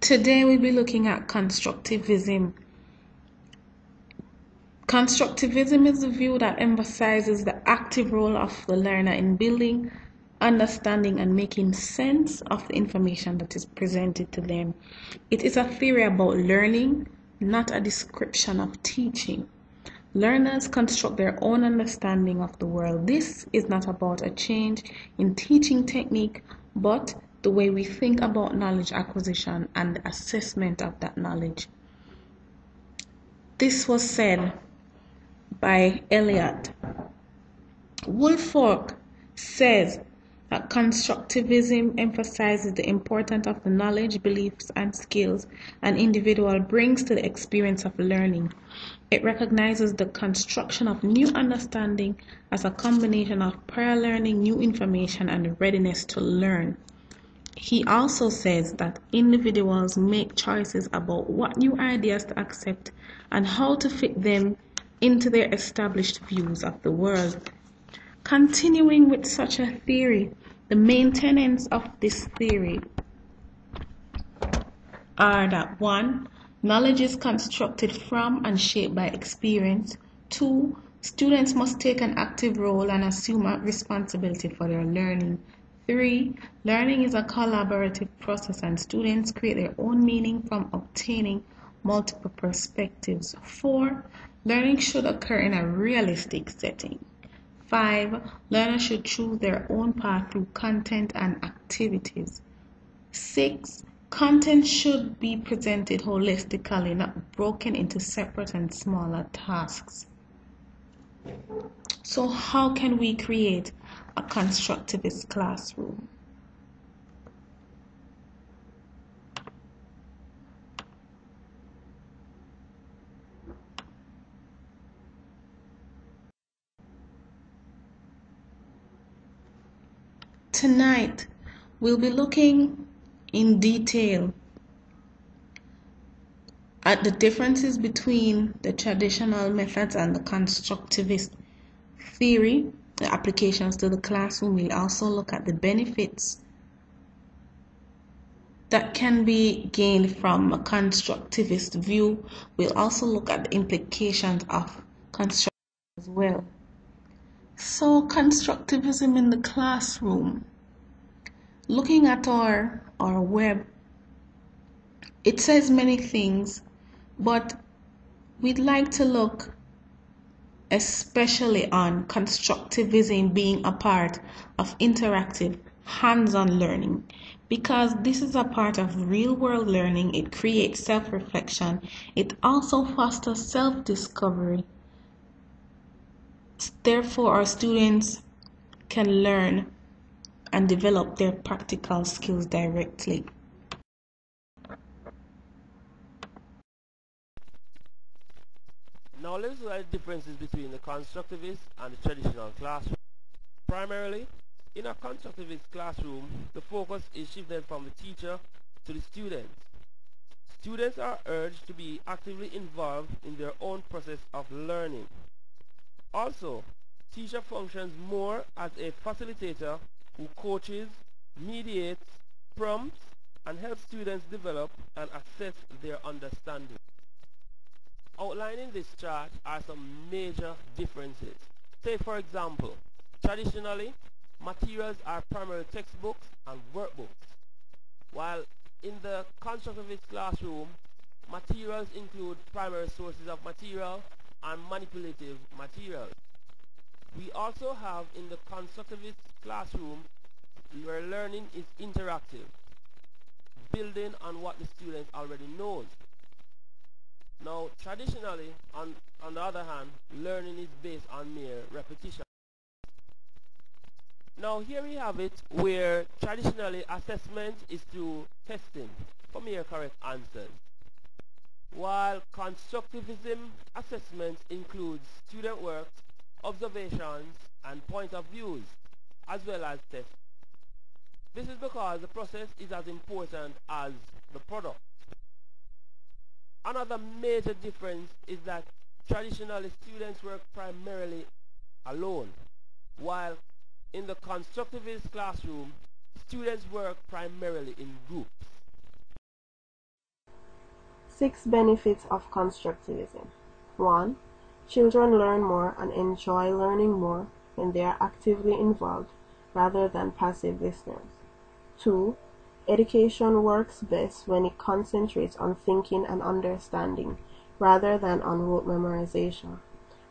Today we'll be looking at constructivism. Constructivism is a view that emphasizes the active role of the learner in building, understanding, and making sense of the information that is presented to them. It is a theory about learning, not a description of teaching. Learners construct their own understanding of the world. This is not about a change in teaching technique, but the way we think about knowledge acquisition and the assessment of that knowledge. This was said by Eliot. Woolfolk says that constructivism emphasizes the importance of the knowledge, beliefs, and skills an individual brings to the experience of learning. It recognizes the construction of new understanding as a combination of prior learning, new information, and readiness to learn. He also says that individuals make choices about what new ideas to accept and how to fit them into their established views of the world. Continuing with such a theory, the main tenets of this theory are that 1. Knowledge is constructed from and shaped by experience. 2. Students must take an active role and assume a responsibility for their learning. 3. Learning is a collaborative process and students create their own meaning from obtaining multiple perspectives. 4. Learning should occur in a realistic setting. 5. Learners should choose their own path through content and activities. 6. Content should be presented holistically, not broken into separate and smaller tasks. So how can we create a constructivist classroom? Tonight, we'll be looking in detail at the differences between the traditional methods and the constructivist theory, the applications to the classroom. We'll also look at the benefits that can be gained from a constructivist view. We'll also look at the implications of constructivism as well. So, constructivism in the classroom. Looking at our web, it says many things, but we'd like to look especially on constructivism being a part of interactive, hands-on learning, because this is a part of real-world learning. It creates self-reflection. It also fosters self-discovery. Therefore, our students can learn and develop their practical skills directly. Now let's look at the differences between the constructivist and the traditional classroom. Primarily, in a constructivist classroom, the focus is shifted from the teacher to the students. Students are urged to be actively involved in their own process of learning. Also, teacher functions more as a facilitator who coaches, mediates, prompts, and helps students develop and assess their understanding. Outlined in this chart are some major differences. Say, for example, traditionally, materials are primarily textbooks and workbooks, while in the constructivist classroom, materials include primary sources of material and manipulative materials. We also have in the constructivist classroom where learning is interactive, building on what the student already knows. Now, traditionally, on the other hand, learning is based on mere repetition. Now, here we have it where traditionally assessment is through testing for mere correct answers, while constructivism assessment includes student work, observations, and point of views, as well as tests. This is because the process is as important as the product. Another major difference is that traditionally students work primarily alone, while in the constructivist classroom, students work primarily in groups. 6 benefits of constructivism. 1. Children learn more and enjoy learning more when they are actively involved rather than passive listeners. 2. Education works best when it concentrates on thinking and understanding rather than on rote memorization.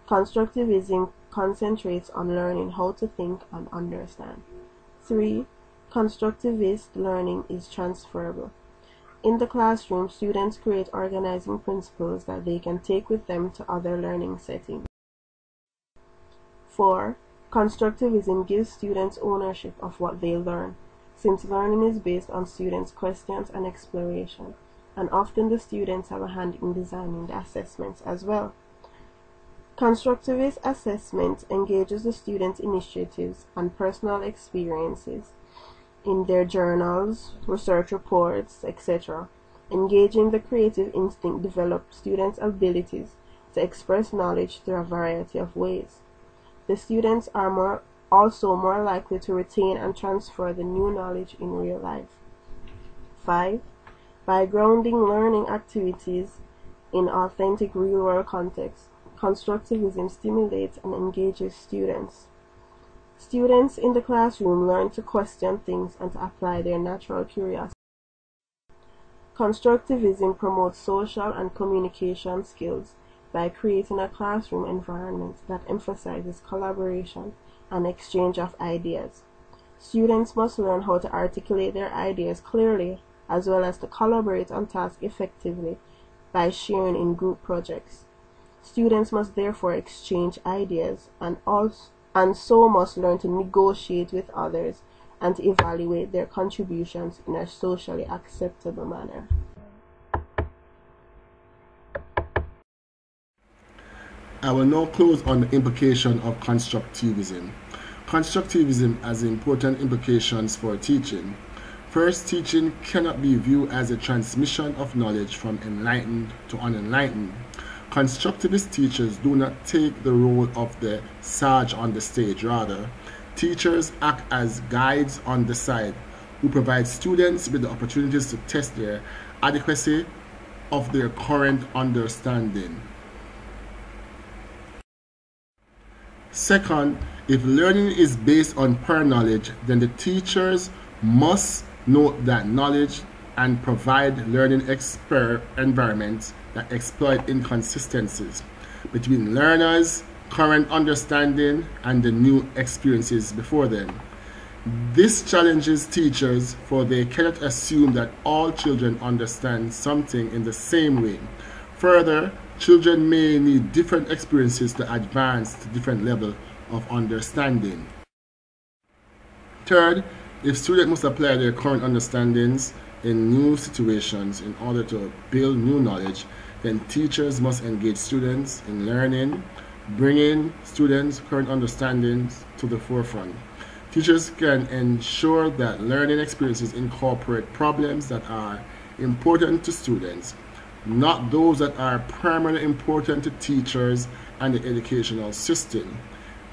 Constructivism concentrates on learning how to think and understand. 3. Constructivist learning is transferable. In the classroom, students create organizing principles that they can take with them to other learning settings. 4. Constructivism gives students ownership of what they learn, since learning is based on students' questions and exploration, and often the students have a hand in designing the assessments as well. Constructivist assessment engages the students' initiatives and personal experiences in their journals, research reports, etc. Engaging the creative instinct develops students' abilities to express knowledge through a variety of ways. The students are also more likely to retain and transfer the new knowledge in real life. 5. By grounding learning activities in authentic real-world contexts, constructivism stimulates and engages students. Students in the classroom learn to question things and to apply their natural curiosity. Constructivism promotes social and communication skills by creating a classroom environment that emphasizes collaboration and exchange of ideas. Students must learn how to articulate their ideas clearly as well as to collaborate on tasks effectively by sharing in group projects. Students must therefore exchange ideas and so must learn to negotiate with others and to evaluate their contributions in a socially acceptable manner. I will now close on the implication of constructivism. Constructivism has important implications for teaching. First, teaching cannot be viewed as a transmission of knowledge from enlightened to unenlightened. Constructivist teachers do not take the role of the sage on the stage. Rather, teachers act as guides on the side who provide students with the opportunities to test their adequacy of their current understanding. Second, if learning is based on prior knowledge, then the teachers must note that knowledge and provide learning environments that exploit inconsistencies between learners' current understanding and the new experiences before them. This challenges teachers, for they cannot assume that all children understand something in the same way. Further, children may need different experiences to advance to different levels of understanding. Third, if students must apply their current understandings in new situations in order to build new knowledge, then teachers must engage students in learning, bringing students' current understandings to the forefront. Teachers can ensure that learning experiences incorporate problems that are important to students, not those that are primarily important to teachers and the educational system.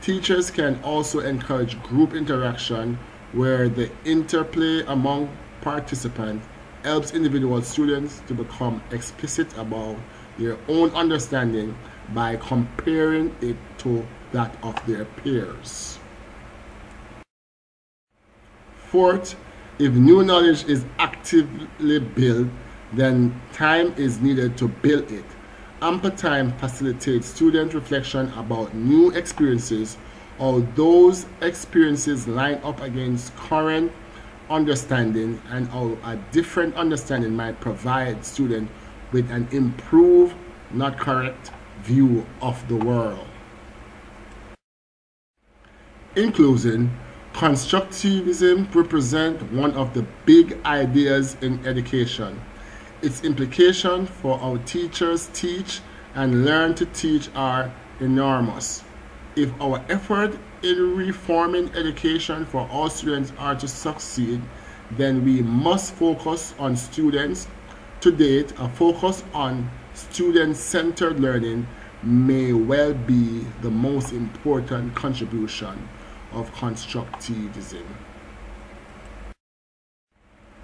Teachers can also encourage group interaction where the interplay among participants helps individual students to become explicit about their own understanding by comparing it to that of their peers. Fourth, if new knowledge is actively built, then time is needed to build it. Ample time facilitates student reflection about new experiences, or those experiences line up against current understanding, and how a different understanding might provide students with an improved, not correct, view of the world. In closing, constructivism represents one of the big ideas in education. Its implications for how teachers teach and learn to teach are enormous. If our effort in reforming education for all students are to succeed, then we must focus on students. To date, a focus on student-centered learning may well be the most important contribution of constructivism.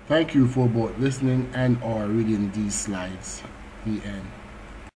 Thank you for both listening and or reading these slides. The end.